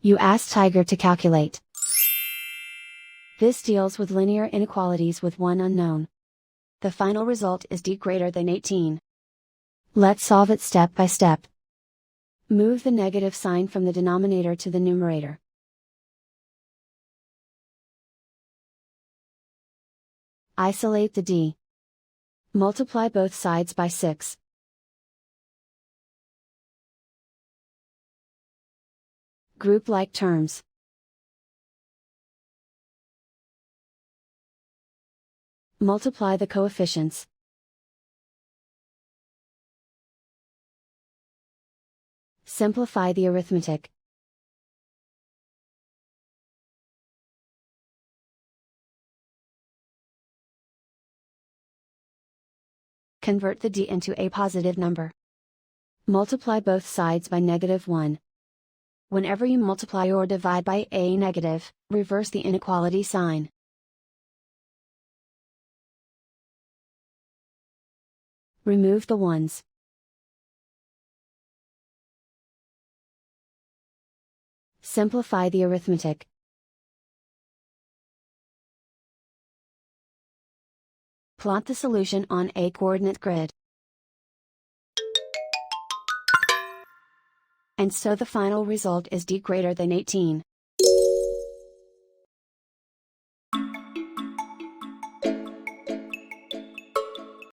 You ask Tiger to calculate. This deals with linear inequalities with one unknown. The final result is d greater than 18. Let's solve it step by step. Move the negative sign from the denominator to the numerator. Isolate the d. Multiply both sides by 6. Group like terms. Multiply the coefficients. Simplify the arithmetic. Convert the d into a positive number. Multiply both sides by -1. Whenever you multiply or divide by a negative, reverse the inequality sign. Remove the ones. Simplify the arithmetic. Plot the solution on a coordinate grid. And so the final result is d greater than 18.